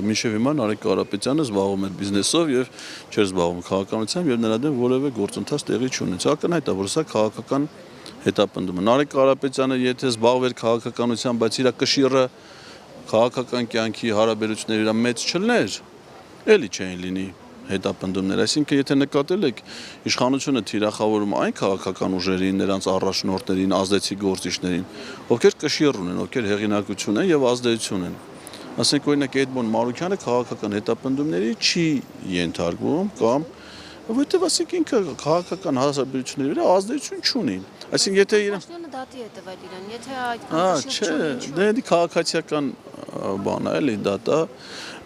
մինչև հիմա Նարեկ Կարապետյանը զբաղվում էր բիզնեսով եւ չէր զբաղվում քաղաքականությամբ եւ նրա դեմ որևէ գործընթաց տեղի չունեց։ Ակնհայտ է, որ սա քաղաքական հետապնդում է։ Նարեկ Կարապետյանը եթե զբաղվեր քաղաքականությամբ, բայց իր կշիռը քաղաքական կյանքի հարաբերությունների վրա մեծ չլներ, էլի չէին լինի հետապնդումներ, այսինքն եթե նկատել եք իշխանությունը թիրախավորում այն քաղաքական ուժերին, նրանց առաջնորդներին, ազդեցիկ գործիչներին, ովքեր կշիռ ունեն, ովքեր հեղինակություն են եւ ազդեցություն են։ Ասենք օրինակ Էդմոն Մարուկյանը քաղաքական հետապնդումների չի ենթարկվում կամ որովհետեւ ասենք ինքը քաղաքական հարաբերությունների վրա ազդեցություն չունի։ Այսինքն եթե իրեն դատի է տվել իրեն, եթե այդ չէ, դե քաղաքացիական բան է, էլի դատա։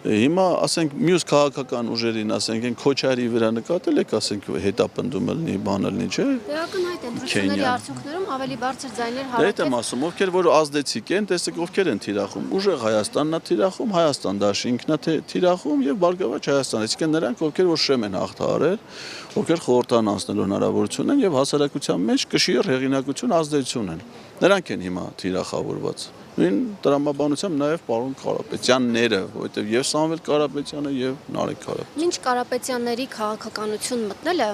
Հիմա ասենք մյուս քաղաքական ուժերին, ասենք այն Քոչարի վրա նկատել եք, ասենք հետապնդումը լինի, բանը լինի, չէ։ Տեղականայդ ընտրությունների արդյունքներում ավելի բարձր ձայներ հարակեց։ Դա եմ ասում, ովքեր որ ազդեցիկ են, տեսեք ովքեր են թիրախում։ Ուժեղ Հայաստանն է թիրախում, Հայաստան դաշինքն է թիրախում եւ Բարգավաճ Հայաստան, այսինքն նրանք ովքեր որ շեմ են հաղթահարել, ովքեր խորհրդան անցնելու հնարավորություն են եւ հասարակության մեջ կշիռ հեղինակություն ազդեցություն են։ Նրանք են հիմա թիրախավորված։ Նույն տրամաբանությամբ նաև պարոն Կարապետյանները, որովհետև եւ Սամվել Կարապետյանը եւ Նարեկ Կարապետյանը։ Մինչ Կարապետյանների քաղաքականություն մտնելը,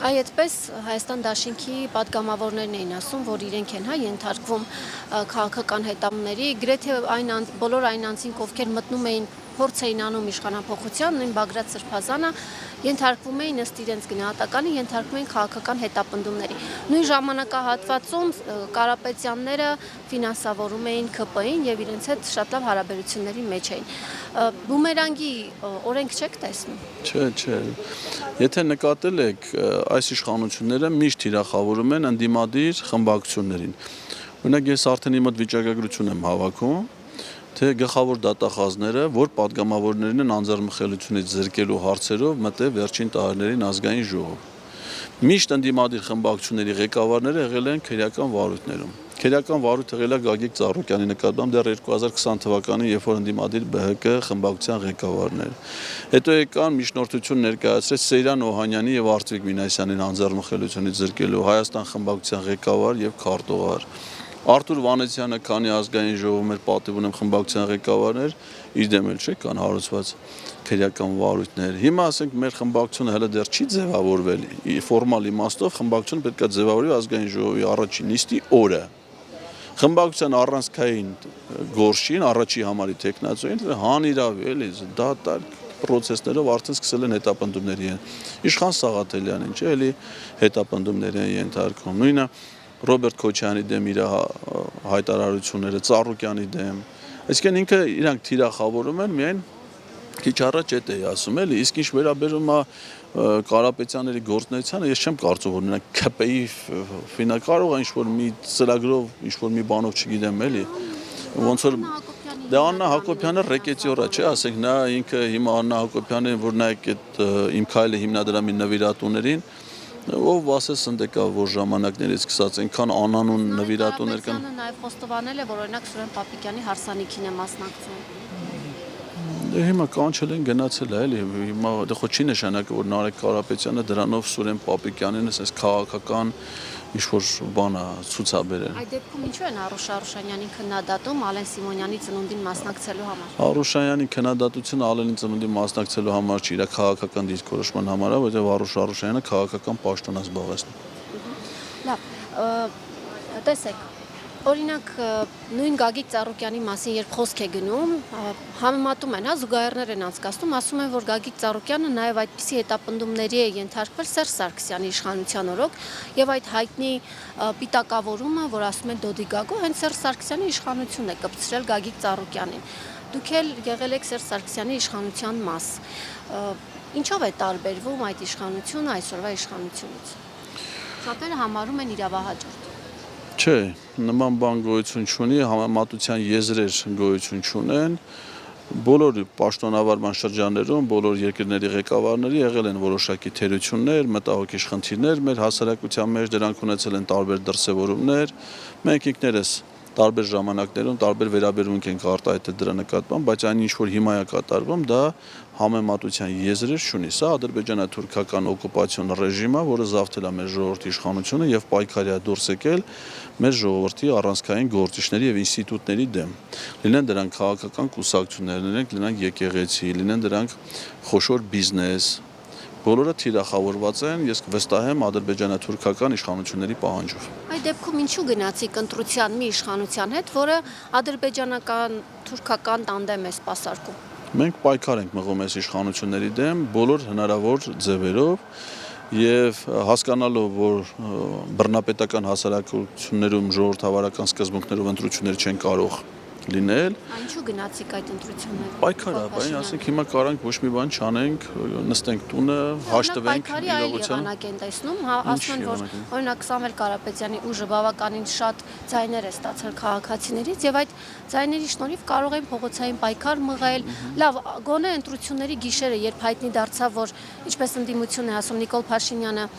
այդպես Հայաստան դաշինքի падգամավորներն էին ասում, որ իրենք են ենթարկվում քաղաքական հետամների, գրեթե բոլոր այն անձինք, ովքեր մտնում էին փորձ էին անում իշխանափոխության, նույն Բագրատ Սրբազանը ենթարկվում էին ըստ իրենց գնահատականի, ենթարկվում էին քաղաքական հետապնդումների։ Նույն ժամանակահատվածում Կարապետյանները ֆինանսավորում էին ՔՊ-ին եւ իրենց հետ շատ լավ հարաբերությունների մեջ էին։ Բումերանգի օրենք չեք տեսնում։ Չէ։ Եթե նկատել եք, այս իշխանությունները միշտ թիրախավորում են ընդդիմադիր խմբակցություններին։ Օրինակ ես արդեն իմ մոտ վիճակագրություն եմ հավաքում, թե գլխավոր դատախազները, որ падգամավորներն են անձեռնմխելիությունից զրկելու հարցերով մտել վերջին տարիներին ազգային ժողով։ Միշտ ընդդիմադիր խմբակցությունների ղեկավարները եղել են քրեական վարույթներում։ Քրեական վարույթ եղել է Գագիկ Ծառուկյանի նկատմամբ դեռ 2020 թվականին, երբ որ ընդդիմադիր ԲՀԿ խմբակցության ղեկավարներ։ Հետո եկան միջնորդություն ներկայացրեց Սեյրան Օհանյանի եւ Արտվիկ Մինասյանին անձեռնմխելիությունից զրկելու Հայաստան խմբակցության ղեկավար եւ քարտուղար։ Արթուր Վանեցյանը քանի ազգային ժողովում էր պատիվ ունեմ խմբակցության ղեկավարներ, իր դեմ էլ չէ կան հարուցված քրեական վարույթներ։ Հիմա ասենք մեր խմբակցությունը հələ դեռ չի ձևավորվել, ֆորմալ իմաստով խմբակցությունը պետք է ձևավորվի ազգային ժողովի առաջին նիստի օրը։ Խմբակցության առանցքային գործին, առաջի համարի տեխնացուին հանիրավ էլի դատարկ պրոցեսներով արդեն սկսել են հետապնդումների են։ Իշխան Սաղաթելյանին չէ, էլի հետապնդումների են ենթարկում։ Նույնը Ռոբերտ Քոչյանի դեմ իր հայտարարությունները, Ծառուկյանի դեմ։ Այսինքն ինքը իրանք թիրախավորում են միայն քիչ առաջ էդ էի ասում էլի, իսկ ինչ վերաբերում է Կարապետյանների գործունեությանը, ես չեմ կարծում որ նրանք ՔՊ-ի ֆինա կարող է ինչ-որ մի ծրագրով, ինչ-որ մի բանով չգիտեմ էլի, ոնց որ դա Աննա Հակոբյանը ռեկետյորա չէ, ասենք նա ինքը հիմա Աննա Հակոբյանը, որ նայեք այդ Իմ քայլը հիմնադրամի նվիրատուներին, ով ասես ընդեկա որ ժամանակներից սկսած այնքան անանուն նվիրատուներ կան։ Նաև խոստովանել է, որ օրինակ Սուրեն Պապիկյանի հարսանիքին է մասնակցում։ Դե հիմա կանչել են գնացել է էլի, հիմա դա ხო չի նշանակը որ Նարեկ Կարապետյանը դրանով Սուրեն Պապիկյանին ասես քաղաքական ինչ-որ բան է ցուցաբերել։ Այդ դեպքում ինչու են Արուշ Արուշանյանին քննադատում Ալեն Սիմոնյանի ծնունդին մասնակցելու համար։ Արուշանյանի քննադատությունը Ալենի ծնունդին մասնակցելու համար չի, իր քաղաքական դիրքորոշման համար է, որովհետև Արուշ Արուշյանը քաղաքական պաշտոն է զբաղեցնում։ Լավ, տեսեք, օրինակ նույն Գագիկ Ծառուկյանի մասին երբ խոսք է գնում, համեմատում են, զուգահեռներ են անցկացնում, ասում են, որ Գագիկ Ծառուկյանը նաև այդպիսի հետապնդումների է ենթարկվել Սերժ Սարգսյանի իշխանության օրոք եւ այդ հայտնի պիտակավորումը, որ ասում են Դոդի Գագո, հենց Սերժ Սարգսյանի իշխանությունն է կպցրել Գագիկ Ծառուկյանին։ Դուք էլ եղել եք Սերժ Սարգսյանի իշխանության մաս։ Ինչով է տարբերվում այդ իշխանությունը այսօրվա իշխանությունից։ Շատերը համարում են իրավահաջորդ։ Չէ, նման բան գոյություն չունի, համեմատության եզրեր գոյություն չունեն։ Բոլոր պաշտոնավարման շրջաններում, բոլոր երկրների ղեկավարների եղել են որոշակի թերություններ, մտահոգիչ խնդիրներ մեր հասարակության մեջ, դրանք ունեցել են տարբեր դրսևորումներ։ Մենք ինքներս տարբեր ժամանակներում տարբեր վերաբերմունք ենք արտահայտել դրա նկատմամբ, բայց այն ինչ որ հիմա է կատարվում, դա համեմատության եզրեր չունի։ Սա ադրբեջանա-թուրքական օկուպացիոն ռեժիմը, որը զավթել է մեր ժողովրդի իշխանությունը եւ պայքարի է դուրս եկել մեր ժողովրդի առանցքային գործիչների եւ ինստիտուտների դեմ։ Լինեն դրանք քաղաքական կուսակցություններ, լինեն եկեղեցի, լինեն դրանք խոշոր բիզնես, բոլորը թիրախավորված են, ես վստահ եմ ադրբեջանա-թուրքական իշխանությունների պահանջով։ Այդ դեպքում ինչու գնացիք ընտրության մի իշխանության հետ, որը ադրբեջանական թուրքական տանդեմ է սպասարկում։ Մենք պայքար ենք մղում այս իշխանությունների դեմ բոլոր հնարավոր ձևերով եւ հասկանալով, որ բռնապետական հասարակություններում ժողովրդավարական սկզբունքներով ընտրություններ չեն կարող լինել։ Ինչու գնացիք այդ ընտրությունները։ Պայքար է, բայց ասենք հիմա կարանք ոչ մի բան չանենք, նստենք տունը, հաշտվենք իրողության։ Պայքարի այլ եղանակ են տեսնում, ասում են, որ օրինակ Սամվել Կարապետյանի ուժը բավականին շատ ձայներ է ստացել քաղաքացիներից եւ այդ ձայների շնորհիվ կարող են փողոցային պայքար մղել։ Լավ, գոնե ընտրությունների գիշերը, երբ հայտնի դարձավ, որ ինչպես ընդդիմություն է ասում Նիկոլ Փաշինյանը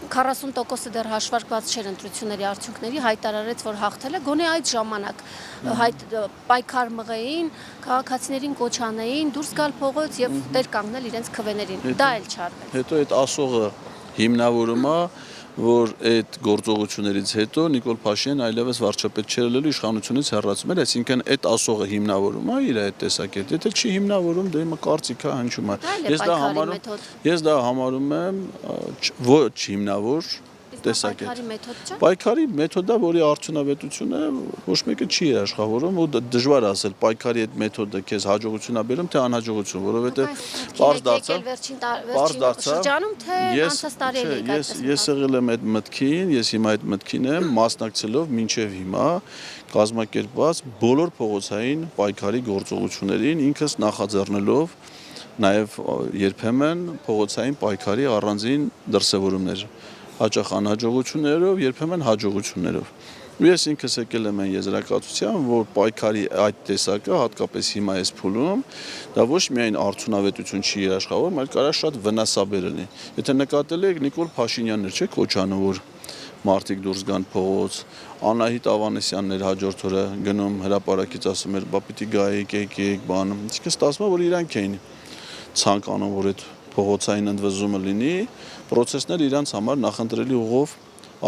40%-ը դեռ հաշվարկված չէր ընտրությունների արդյունքների, հայտարարեց, որ հաղթել է, գոնե այդ ժամանակ պայքար մղեին, քաղաքացիներին կոչ անեին, դուրս գալ փողոց եւ տեր կանգնել իրենց քվեներին։ Դա էլ չարվեց։ Հետո այդ ասողը հիմնավորում է, որ այդ գործողություններից հետո Նիկոլ Փաշինյանը այլևս վարչապետ չէր լինելու, իշխանությունից հեռացում էր, այսինքն այդ ասողը հիմնավորում է իր այդ տեսակետը, եթե չի հիմնավորում, դա հիմա կարծիք է, հնչում է։ Ես դա համարում եմ ոչ հիմնավոր տեսակետ։ Պայքարի մեթոդը, որի արդյունավետությունը ոչ մեկը չի երաշխավորում ու դժվար է ասել պայքարի այդ մեթոդը քեզ հաջողություն է բերում թե անհաջողություն, որովհետև պարզ դարձավ շրջանում թե անցած տարիների ես եղել եմ այդ մտքին, ես հիմա այդ մտքին եմ մասնակցելով մինչև հիմա կազմակերպված բոլոր փողոցային պայքարի գործողություններին ինքս նախաձեռնելով նաև երբեմն փողոցային պայքարի առանձին դրսևորումներ հաճախ անհաջողություններով, երբեմն հաջողություններով։ Ես ինքս եկել եմ այն եզրակացության, որ պայքարի այդ տեսակը, հատկապես հիմա այս փուլում, դա ոչ միայն արդյունավետություն չի երաշխավորում, այլ կարող է շատ վնասաբեր լինի։ Եթե նկատել եք Նիկոլ Փաշինյանն չէ կոչանում, որ մարդիկ դուրս գան փողոց, Անահիտ Ավանեսյանն էր հաջորդ օրը գնում հրապարակից ասում էր, բա պիտի գայեք, եկեք, բան։ Իսկ ստացվում է, որ իրանք էին ցանկանում, որ այդ փողոցային ընդվզումը լինի, process-ները իրանց համար նախընտրելի ուղով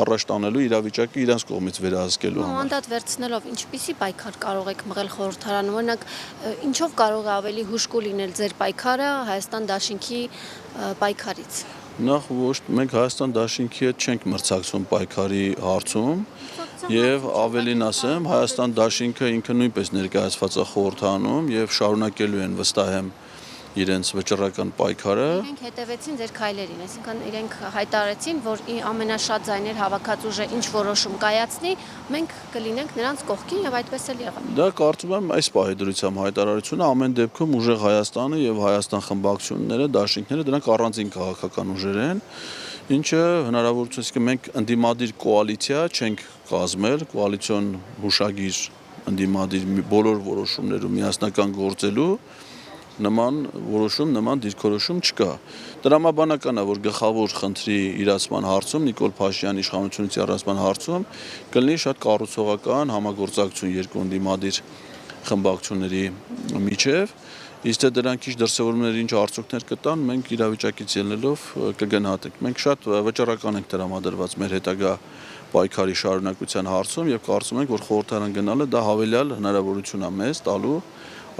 առաջ տանելու իրավիճակը իրանց կողմից վերահսկելու համար։ Մանդատ վերցնելով ինչպիսի պայքար կարող եք մղել խորհրդարանում, օրինակ ինչով կարող է ավելի հուժկու լինել ձեր պայքարը Հայաստան դաշինքի պայքարից։ Նախ ոչ մենք Հայաստան դաշինքի հետ չենք մրցակցում պայքարի հարցում եւ ավելին ասեմ, Հայաստան դաշինքը ինքը նույնպես ներկայացված է խորհրդարանում եւ շարունակելու են վստահ եմ իրենց վճռական պայքարը։ Իրենք հետևեցին ձեր քայլերին, այսինքն իրենք հայտարարեցին, որ ամենաշատ ձայներ հավաքած ուժը ինչ որոշում կայացնի, մենք կլինենք նրանց կողքին եւ այդպես էլ եղավ։ Դա կարծում եմ այս պահի դրությամբ հայտարարությունը ամեն դեպքում ուժեղ Հայաստանը եւ Հայաստան խմբակցությունները, դաշինքները դրանք առանձին քաղաքական ուժեր են, ինչը հնարավորություն է, մենք ընդդիմադիր կոալիցիա չենք կազմել, կոալիցիոն հուշագիր ընդդիմադիր բոլոր որոշումներում միասնական գործելու նման որոշում, նման դիրքորոշում չկա։ Տրամաբանական է, որ գլխավոր խնդրի իրացման հարցում Նիկոլ Փաշինյանի իշխանությունից իրացման հարցում կլինի շատ կառուցողական համագործակցություն երկու ընդդիմադիր խմբակցությունների միջև, իսկ թե դրանք ինչ դրսևորումներ, ինչ արդյունքներ կտան, մենք իրավիճակից ելնելով կգնահատենք։ Մենք շատ վճռական ենք տրամադրված մեր հետագա պայքարի շարունակության հարցում եւ կարծում ենք, որ խորհրդարան գնալը դա հավելյալ հնարավորություն է մեզ տալու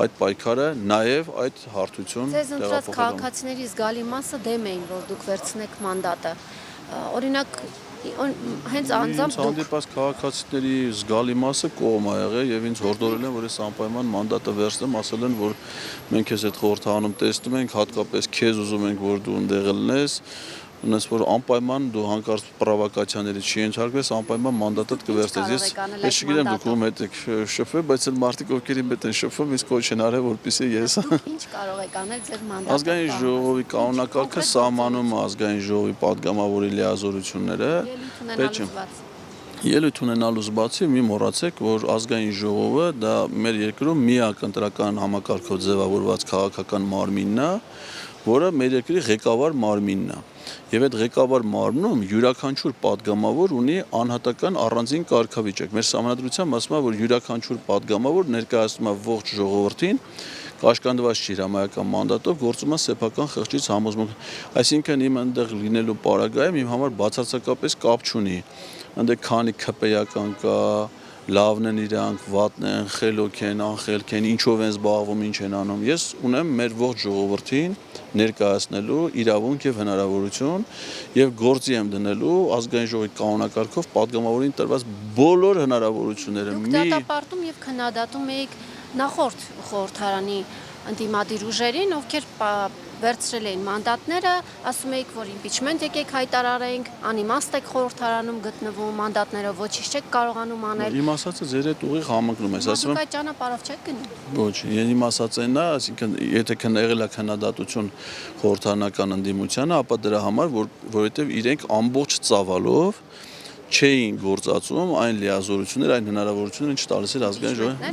այդ պայքարը նաև այդ հարթություն Ձեզ ընտրած քաղաքացիների զգալի մասը դեմ էին, որ դուք վերցնեք մանդատը։ Օրինակ հենց անձամբ դուք հանդիպած քաղաքացիների զգալի մասը կողմ ա եղել եւ ինձ հորդորել են, որ ես անպայման մանդատը վերցնեմ, ասել են, որ մենք ես այդ խորհրդարանում տեսնում ենք, հատկապես քեզ ուզում ենք, որ դու ընդեղ լինես, ունես որ անպայման դու հանկարծ պրովոկացիաների չի ենթարկվես, անպայման մանդատդ կվերցնես։ Ես չգիտեմ դուք ում հետ եք շփվել, բայց այդ մարդիկ ովքեր իմ հետ են շփվում, իսկ ոչ են արել, որպեսզի ես ինչ կարող եք անել ձեր մանդատը։ Ազգային ժողովի կանոնակարգը սահմանում է ազգային ժողովի падգամավորի լիազորությունները, պետք է ելույթ ունենալուց բացի մի մոռացեք, որ ազգային ժողովը դա մեր երկրում միակ ընտրական համակարգով ձևավորված քաղաքական մարմինն է, որը մեր երկրի ղեկավար մարմինն է։ եւ այդ ղեկավար մարմնում յուրաքանչյուր падգամավոր ունի անհատական առանձին կարգավիճակ։ Մեր սահմանադրությամբ ասում է, որ յուրաքանչյուր падգամավոր ներկայացնում է ողջ ժողովրդին կաշկանդված չի հրամայական մանդատով գործում է սեփական խղճից համոզմունք։ Այսինքն իմ այնտեղ լինելու պարագայում իմ համար բացարձակապես կապ չունի։ Այնտեղ քանի քպեական կա, լավն են իրանք, վատն են, խելոք են, անխելք են, ինչով են զբաղվում, ինչ են անում։ Ես ունեմ մեր ողջ ժողովրդին ներկայացնելու իրավունք եւ հնարավորություն եւ գործի եմ դնելու ազգային ժողովի կանոնակարգով падգամավորին տրված բոլոր հնարավորությունները։ Դուք դատապարտում եւ քննադատում եք նախորդ խորհրդարանի ընդդիմադիր ուժերին, ովքեր վերցրել էին մանդատները, ասում եք, որ իմպիչմենտ եկեք հայտարարենք, անիմաստ եք խորհրդարանում գտնվում, մանդատները ոչինչ չեք կարողանում անել։ Իմ ասածը ձեր հետ ուղիղ համընկնում է, ասում եմ։ Դուք այդ ճանապարհով չեք գնում։ Ոչ, իմ ասածն է, այսինքն եթե եղել է քննադատություն խորհրդարանական ընդդիմությանը, ապա դրա համար, որովհետև իրենք ամբողջ ծավալով չէին գործածում այն լիազորությունները, այն հնարավորությունները, ինչ տալիս էր ազգային ժողովը,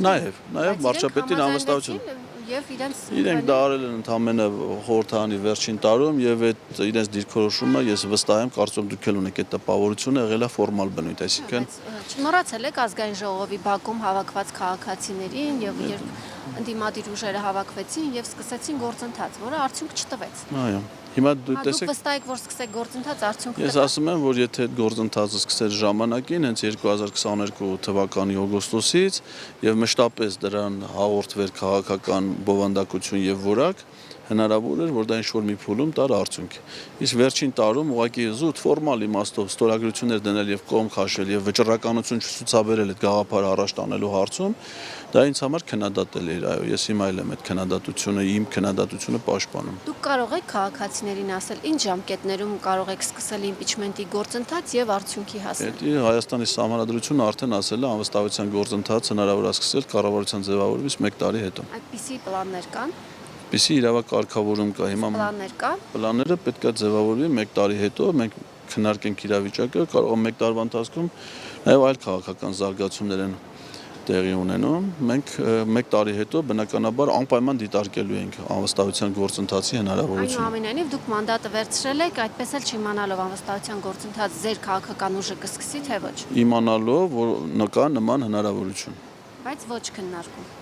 նաև վարչապետին անվստահություն։ Եվ իրենք դա արել են ընդամենը խորհրդարանի վերջին տարում եւ այդ իրենց դիրքորոշումը ես վստահ եմ, կարծում դուք էլ ունեք այդ տպավորությունը, եղել է ֆորմալ բնույթ, այսինքն չմոռացել եք ազգային ժողովի բակում հավաքված քաղաքացիներին եւ երբ ընդդիմադիր ուժերը հավաքվեցին եւ սկսեցին գործընթաց, որը արդյունք չտվեց։ Այո։ Հիմա դուք տեսեք, դուք վստահ եք, որ սկսեք գործընթաց, արդյունք Ես ասում եմ, որ եթե այդ գործընթացը սկսեր ժամանակին, հենց 2022 թվականի օգոստոսից եւ մշտապես դրան հաղորդվեր քաղաքական բովանդակություն եւ որակ, հնարավոր էր, որ դա ինչ-որ մի փուլում տար արդյունք։ Իսկ վերջին տարում ուղղակի զուտ ֆորմալ իմաստով ստորագրություններ դնել եւ կողմ քաշել եւ վճռականություն չցուցաբերել այդ գաղափարը առաջ տանելու հարցում, դա ինձ համար քննադատել էր, այո, ես հիմա էլ եմ այդ քննադատությունը, իմ քննադատությունը պաշտպանում։ Դուք կարող եք քաղաքացիներին ասել, ինչ ժամկետներում կարող եք սկսել իմպիչմենտի գործընթաց եւ արդյունքի հասնել։ Դա Հայաստանի սահմանադրությունը արդեն ասել է անվստահության գործընթաց հնարավոր է սկսել կառավարության ձևավորումից 1 տարի հետո։ Այդպիսի պլաններ կան։ Պիսի իրավակարգավորում կա հիմա պլաններ կա։ Պլանները պետք է ձևավորվի 1 տարի հետո, մենք քննարկենք իրավիճակը, կարող է 1 տարվա ընթացքում նաև այլ քաղաքական զարգացումներ են տեղի ունենում։ Մենք 1 տարի հետո բնականաբար անպայման դիտարկելու ենք անվստահության գործընթացի հնարավորությունը։ Այնուամենայնիվ դուք մանդատը վերցրել եք, այդպես էլ չիմանալով անվստահության գործընթաց ձեր քաղաքական ուժը կսկսի թե ոչ։ Իմանալով, որ կա նման հնարավորություն։ Բայց ոչ քննարկում։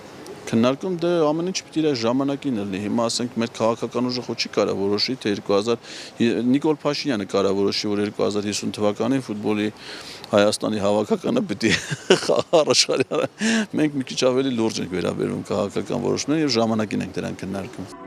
Քննարկում դե ամեն ինչ պիտի իր ժամանակին լինի։ Հիմա ասենք մեր քաղաքական ուժը խո չի կարող որոշի թե 2000 Նիկոլ Փաշինյանը կարող որոշի, որ 2050 թվականին ֆուտբոլի Հայաստանի հավաքականը պիտի առաջարի։ Մենք մի քիչ ավելի լուրջ ենք վերաբերվում քաղաքական որոշումներին եւ ժամանակին ենք դրան քննարկում։